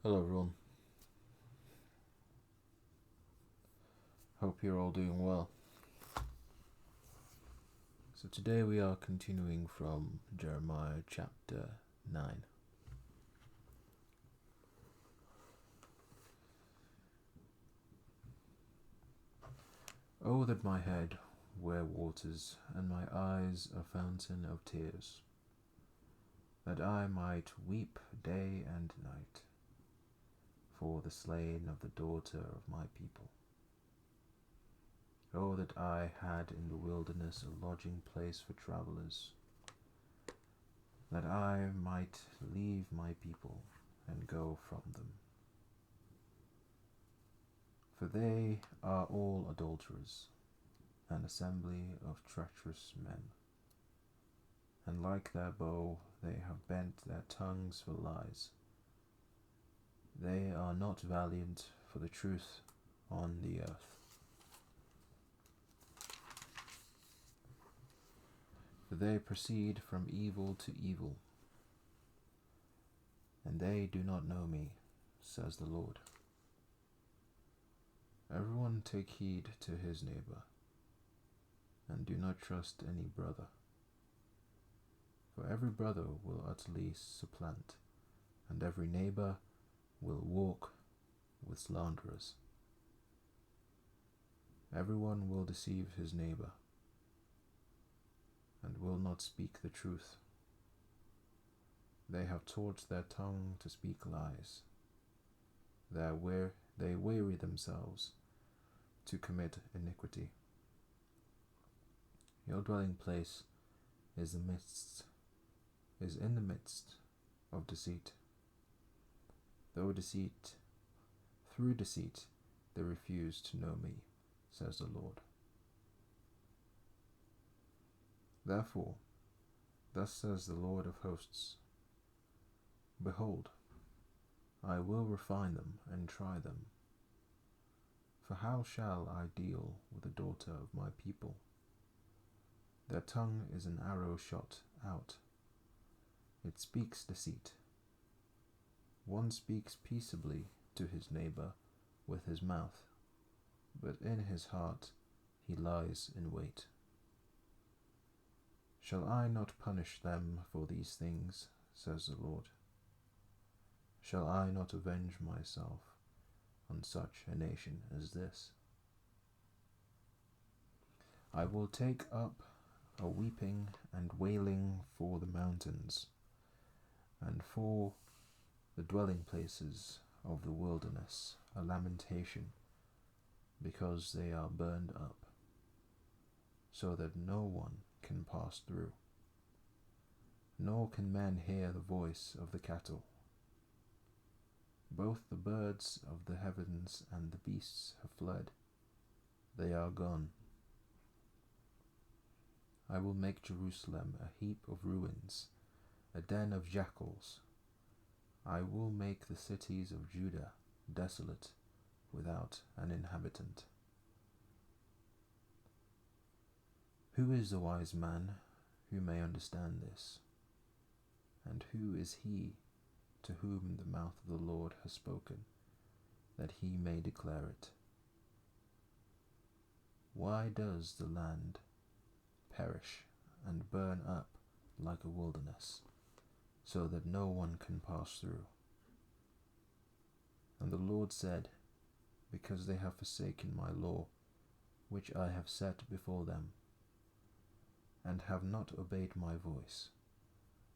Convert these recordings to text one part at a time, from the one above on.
Hello everyone, hope you're all doing well. So today we are continuing from Jeremiah chapter 9. Oh, that my head were waters, and my eyes a fountain of tears, that I might weep day and night for the slain of the daughter of my people. Oh, that I had in the wilderness a lodging place for travellers, that I might leave my people and go from them. For they are all adulterers, an assembly of treacherous men, and like their bow they have bent their tongues for lies. They are not valiant for the truth on the earth. For they proceed from evil to evil, and they do not know me, says the Lord. Everyone take heed to his neighbor, and do not trust any brother. For every brother will utterly supplant, and every neighbor will walk with slanderers. Everyone will deceive his neighbor, and will not speak the truth. They have taught their tongue to speak lies. They weary themselves to commit iniquity. Your dwelling place is in the midst of deceit. Through deceit, they refuse to know me, says the Lord. Therefore, thus says the Lord of hosts, Behold, I will refine them and try them. For how shall I deal with the daughter of my people? Their tongue is an arrow shot out. It speaks deceit. One speaks peaceably to his neighbor with his mouth, but in his heart he lies in wait. Shall I not punish them for these things, says the Lord? Shall I not avenge myself on such a nation as this? I will take up a weeping and wailing for the mountains, and for the dwelling places of the wilderness, a lamentation, because they are burned up, so that no one can pass through, nor can men hear the voice of the cattle. Both the birds of the heavens and the beasts have fled, they are gone. I will make Jerusalem a heap of ruins, a den of jackals. I will make the cities of Judah desolate, without an inhabitant. Who is the wise man who may understand this? And who is he to whom the mouth of the Lord has spoken, that he may declare it? Why does the land perish and burn up like a wilderness, so that no one can pass through? And the Lord said, Because they have forsaken my law, which I have set before them, and have not obeyed my voice,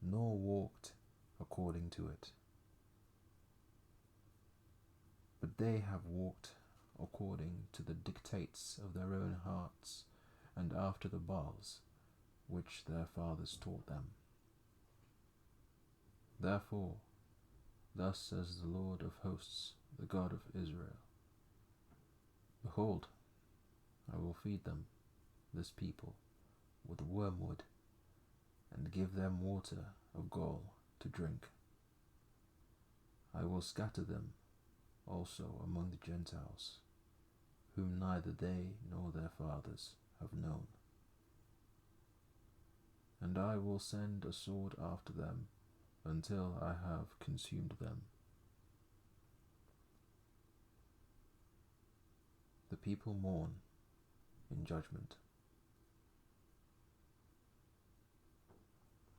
nor walked according to it. But they have walked according to the dictates of their own hearts, and after the Baals, which their fathers taught them. Therefore, thus says the Lord of hosts, the God of Israel, Behold, I will feed them, this people, with wormwood, and give them water of gall to drink. I will scatter them also among the Gentiles, whom neither they nor their fathers have known. And I will send a sword after them until I have consumed them. the people mourn in judgment.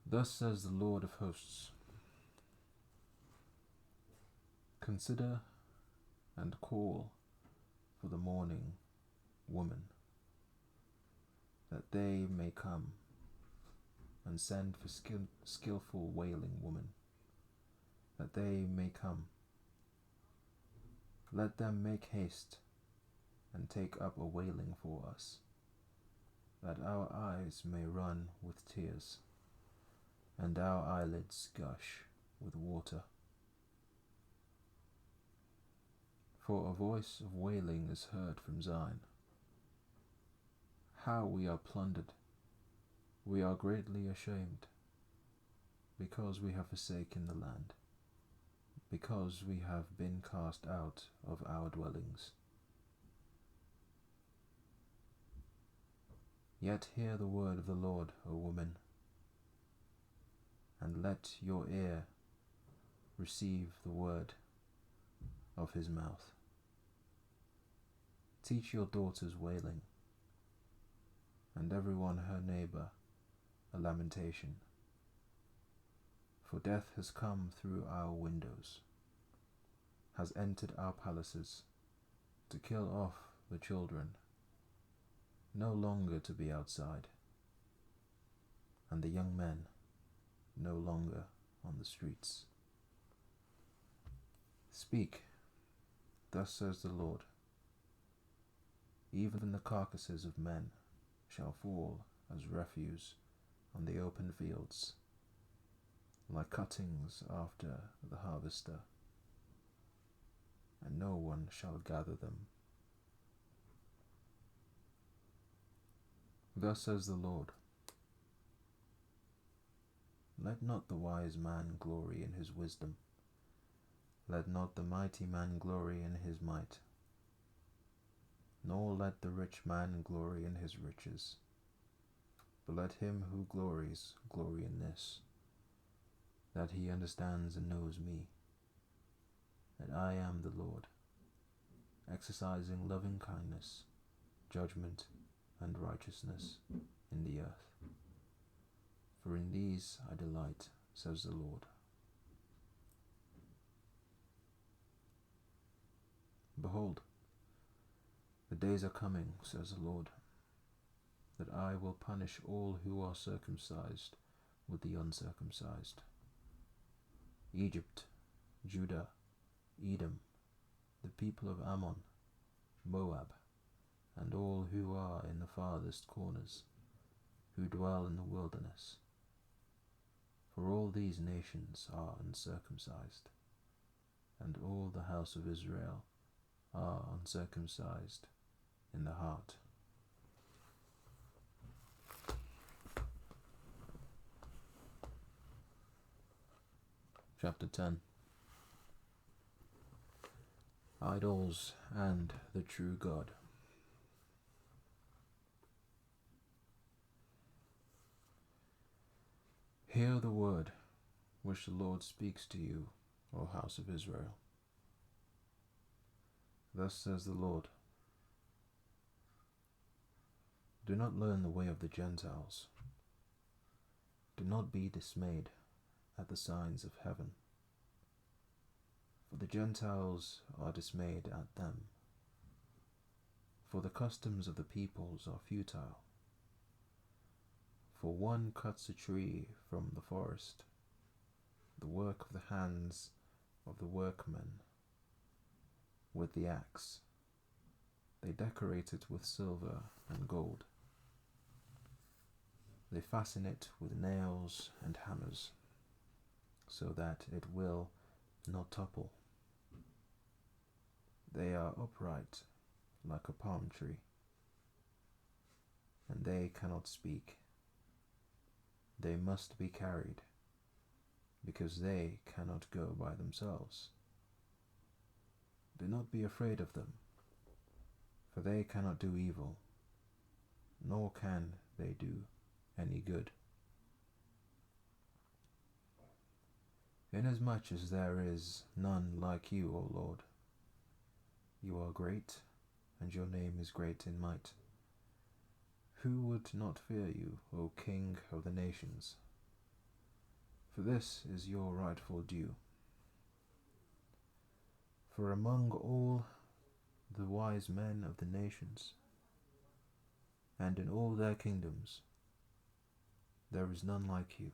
Thus says the Lord of hosts, consider and call for the mourning woman, that they may come, and send for skillful wailing woman, that they may come. Let them make haste and take up a wailing for us, that our eyes may run with tears, and our eyelids gush with water. For a voice of wailing is heard from Zion. How we are plundered! We are greatly ashamed, because we have forsaken the land, because we have been cast out of our dwellings. Yet hear the word of the Lord, O woman, and let your ear receive the word of his mouth. Teach your daughters wailing, and everyone her neighbor a lamentation. For death has come through our windows, has entered our palaces, to kill off the children, no longer to be outside, and the young men no longer on the streets. Speak, thus says the Lord. Even the carcasses of men shall fall as refuse on the open fields, like cuttings after the harvester, and no one shall gather them. Thus says the Lord, let not the wise man glory in his wisdom, let not the mighty man glory in his might, nor let the rich man glory in his riches, but let him who glories glory in this, that he understands and knows me, that I am the Lord, exercising loving kindness, judgment, and righteousness in the earth. For in these I delight, says the Lord. Behold, the days are coming, says the Lord, that I will punish all who are circumcised with the uncircumcised. Egypt, Judah, Edom, the people of Ammon, Moab, and all who are in the farthest corners, who dwell in the wilderness. For all these nations are uncircumcised, and all the house of Israel are uncircumcised in the heart. Chapter 10. Idols and the True God. Hear the word which the Lord speaks to you, O house of Israel. Thus says the Lord, do not learn the way of the Gentiles. Do not be dismayed at the signs of heaven, for the Gentiles are dismayed at them. For the customs of the peoples are futile. For one cuts a tree from the forest, the work of the hands of the workmen, with the axe. They decorate it with silver and gold. They fasten it with nails and hammers, so that it will not topple. They are upright like a palm tree, and they cannot speak. They must be carried, because they cannot go by themselves. Do not be afraid of them, for they cannot do evil, nor can they do any good. Inasmuch as there is none like you, O Lord, you are great and your name is great in might. Who would not fear you, O King of the nations? For this is your rightful due. For among all the wise men of the nations, and in all their kingdoms, there is none like you.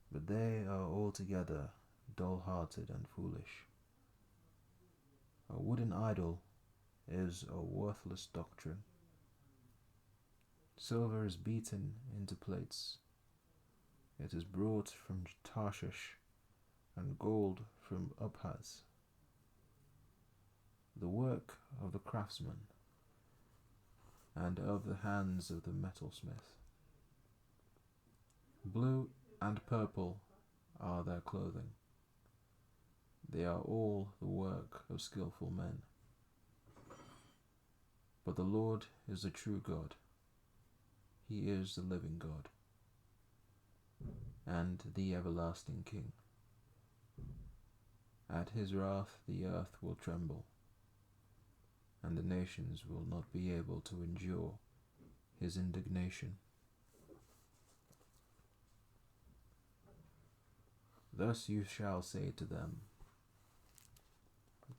But they are altogether dull-hearted and foolish. A wooden idol is a worthless doctrine. Silver is beaten into plates. It is brought from Tarshish, and gold from Uphaz. The work of the craftsman, and of the hands of the metalsmith. Blue and purple are their clothing. They are all the work of skillful men. But the Lord is the true God. He is the living God, and the everlasting King. At his wrath the earth will tremble, and the nations will not be able to endure his indignation. Thus you shall say to them,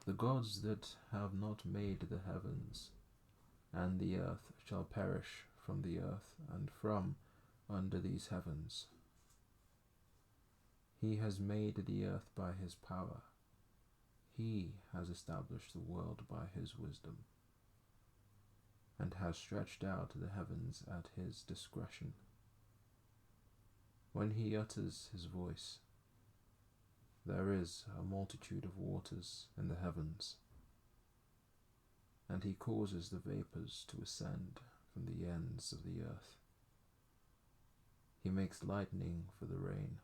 the gods that have not made the heavens and the earth shall perish from the earth and from under these heavens. He has made the earth by his power. He has established the world by his wisdom, and has stretched out the heavens at his discretion. When he utters his voice, there is a multitude of waters in the heavens, and he causes the vapors to ascend from the ends of the earth. He makes lightning for the rain.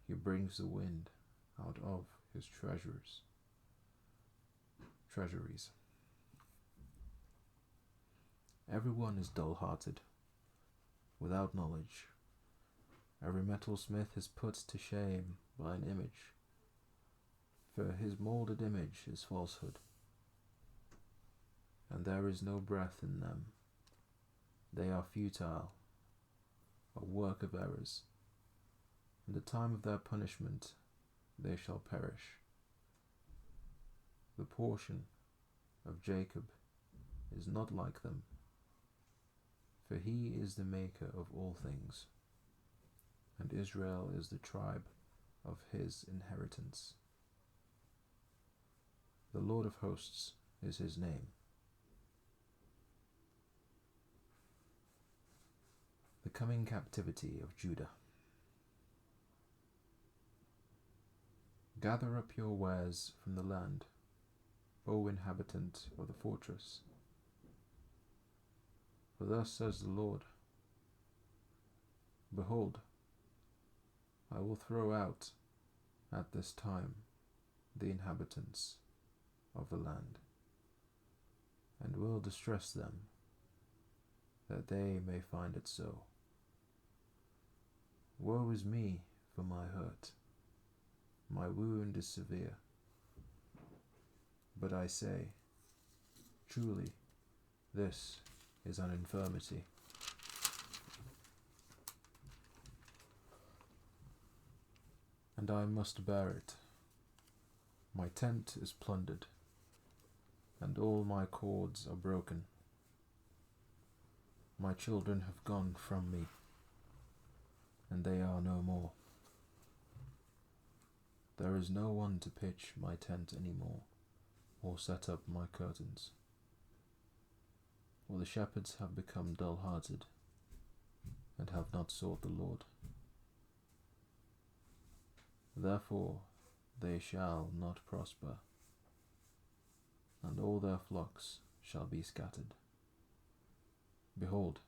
He brings the wind out of his treasuries. Everyone is dull-hearted, without knowledge. Every metalsmith is put to shame by an image, for his moulded image is falsehood, and there is no breath in them. They are futile, a work of errors. In the time of their punishment they shall perish. The portion of Jacob is not like them, for he is the maker of all things, and Israel is the tribe of his inheritance. The Lord of hosts is his name. The coming captivity of Judah. Gather up your wares from the land, O inhabitant of the fortress. For thus says the Lord, behold, I will throw out at this time the inhabitants of the land, and will distress them, that they may find it so. Woe is me for my hurt, my wound is severe. But I say, truly, this is an infirmity. And I must bear it. My tent is plundered, and all my cords are broken. My children have gone from me, and they are no more. There is no one to pitch my tent any more, or set up my curtains. For the shepherds have become dull-hearted, and have not sought the Lord. Therefore they shall not prosper, and all their flocks shall be scattered. Behold,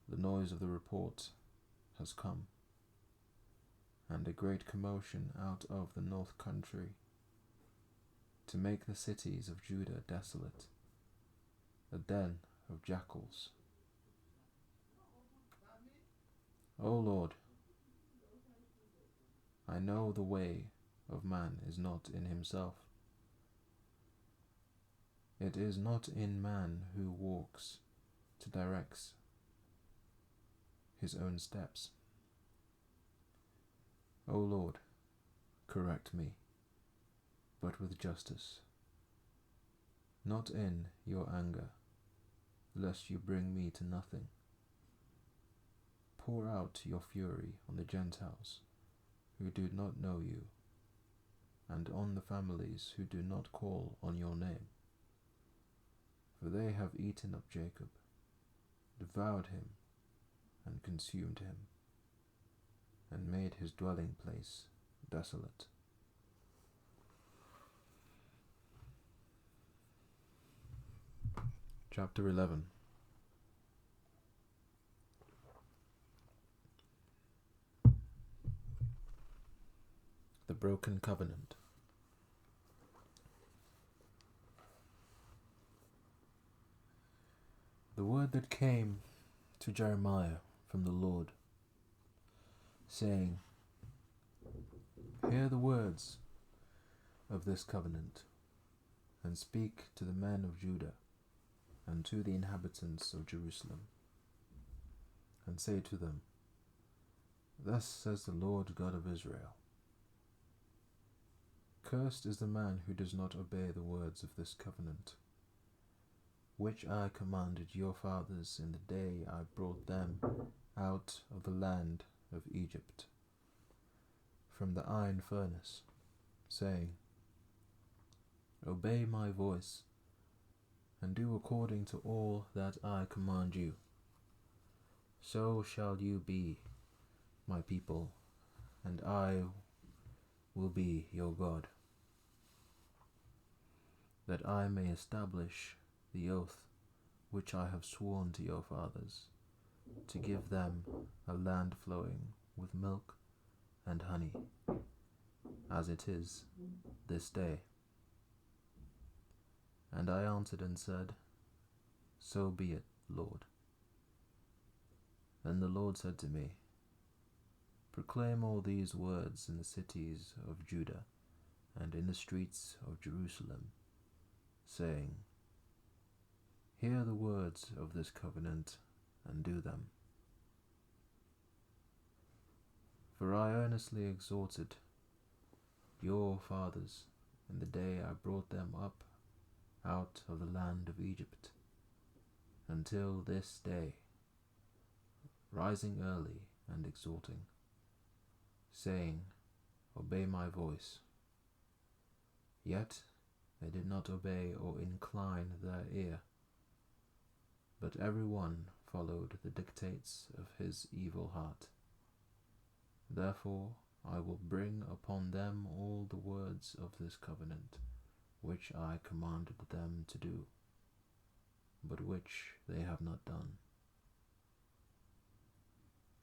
the noise of the report has come, and a great commotion out of the north country, to make the cities of Judah desolate, a den of jackals. O Lord, I know the way of man is not in himself, It is not in man who walks to direct his own steps. O Lord, correct me, but with justice, not in your anger, lest you bring me to nothing. Pour out your fury on the Gentiles who do not know you, and on the families who do not call on your name. For they have eaten up Jacob, devoured him, and consumed him, and made his dwelling place desolate. Chapter 11. The Broken Covenant. The word that came to Jeremiah from the Lord, saying, Hear the words of this covenant, and speak to the men of Judah and to the inhabitants of Jerusalem, and say to them, Thus says the Lord God of Israel, Cursed is the man who does not obey the words of this covenant, which I commanded your fathers in the day I brought them out of the land of Egypt, from the iron furnace, saying, Obey my voice, and do according to all that I command you. So shall you be my people, and I will be your God, that I may establish the oath which I have sworn to your fathers, to give them a land flowing with milk and honey, as it is this day. And I answered and said, So be it, Lord. Then the Lord said to me, Proclaim all these words in the cities of Judah and in the streets of Jerusalem, saying, Hear the words of this covenant and do them. For I earnestly exhorted your fathers in the day I brought them up out of the land of Egypt, until this day, rising early and exhorting, saying, Obey my voice. Yet they did not obey or incline their ear, but every one followed the dictates of his evil heart. Therefore I will bring upon them all the words of this covenant, which I commanded them to do, but which they have not done.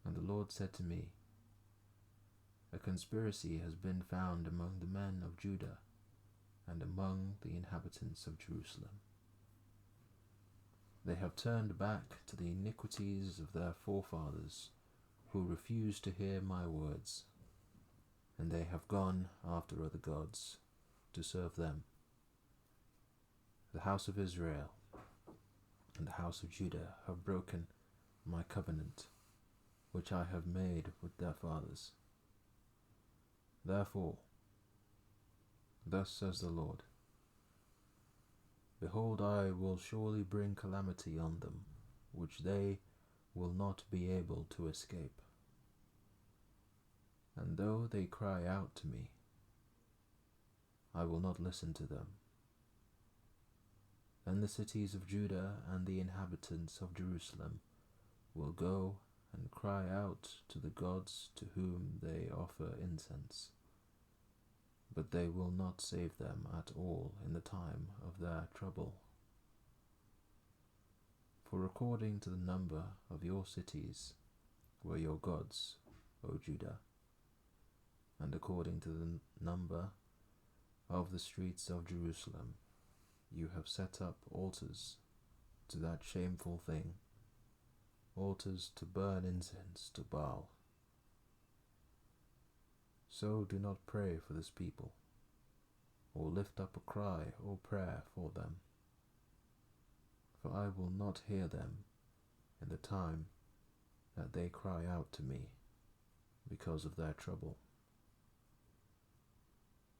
And the Lord said to me, A conspiracy has been found among the men of Judah and among the inhabitants of Jerusalem. They have turned back to the iniquities of their forefathers, who refused to hear my words, and they have gone after other gods to serve them. The house of Israel and the house of Judah have broken my covenant, which I have made with their fathers. Therefore, thus says the Lord, Behold, I will surely bring calamity on them, which they will not be able to escape. And though they cry out to me, I will not listen to them. Then the cities of Judah and the inhabitants of Jerusalem will go and cry out to the gods to whom they offer incense, but they will not save them at all in the time of their trouble. For according to the number of your cities were your gods, O Judah, and according to the number of the streets of Jerusalem, you have set up altars to that shameful thing, altars to burn incense to Baal. So do not pray for this people, or lift up a cry or prayer for them, for I will not hear them in the time that they cry out to me because of their trouble.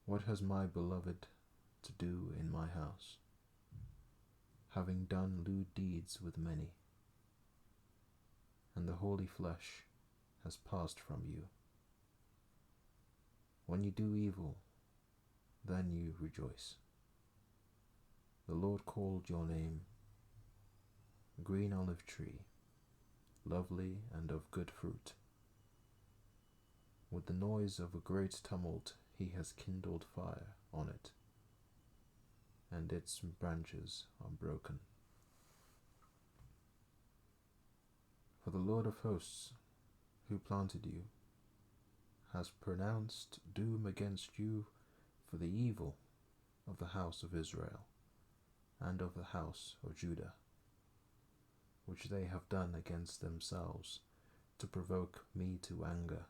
What has my beloved to do in my house, having done lewd deeds with many? And the holy flesh has passed from you. When you do evil, then you rejoice. The Lord called your name green olive tree, lovely and of good fruit. With the noise of a great tumult he has kindled fire on it, and its branches are broken. For the Lord of hosts, who planted you, has pronounced doom against you for the evil of the house of Israel and of the house of Judah, which they have done against themselves to provoke me to anger,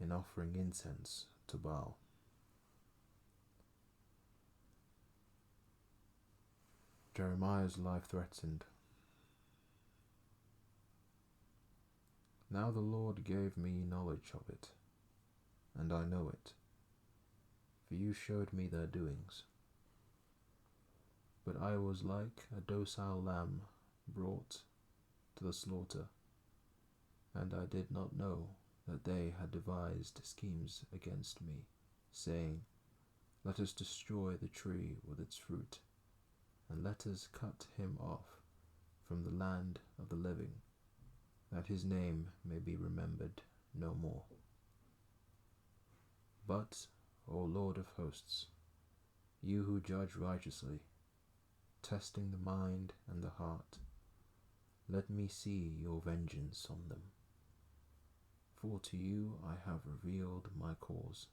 in offering incense to Baal. Jeremiah's life threatened. Now the Lord gave me knowledge of it, and I know it, for you showed me their doings. But I was like a docile lamb brought to the slaughter, and I did not know that they had devised schemes against me, saying, Let us destroy the tree with its fruit, and let us cut him off from the land of the living, that his name may be remembered no more. But, O Lord of hosts, you who judge righteously, testing the mind and the heart, let me see your vengeance on them. For to you I have revealed my cause.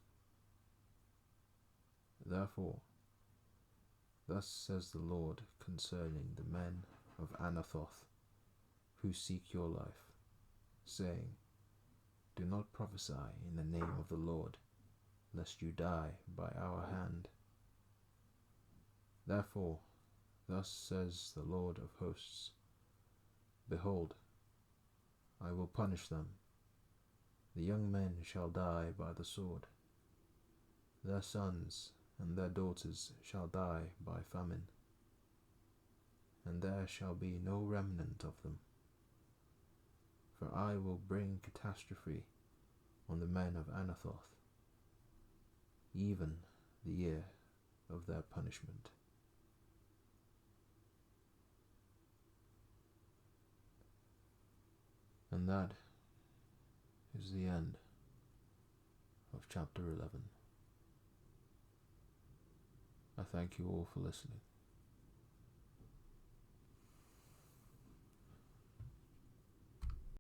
Therefore, thus says the Lord concerning the men of Anathoth, who seek your life, saying, Do not prophesy in the name of the Lord, lest you die by our hand. Therefore, thus says the Lord of hosts, Behold, I will punish them. The young men shall die by the sword. Their sons and their daughters shall die by famine, and there shall be no remnant of them. For I will bring catastrophe on the men of Anathoth, even the year of their punishment. And that is the end of chapter 11. I thank you all for listening.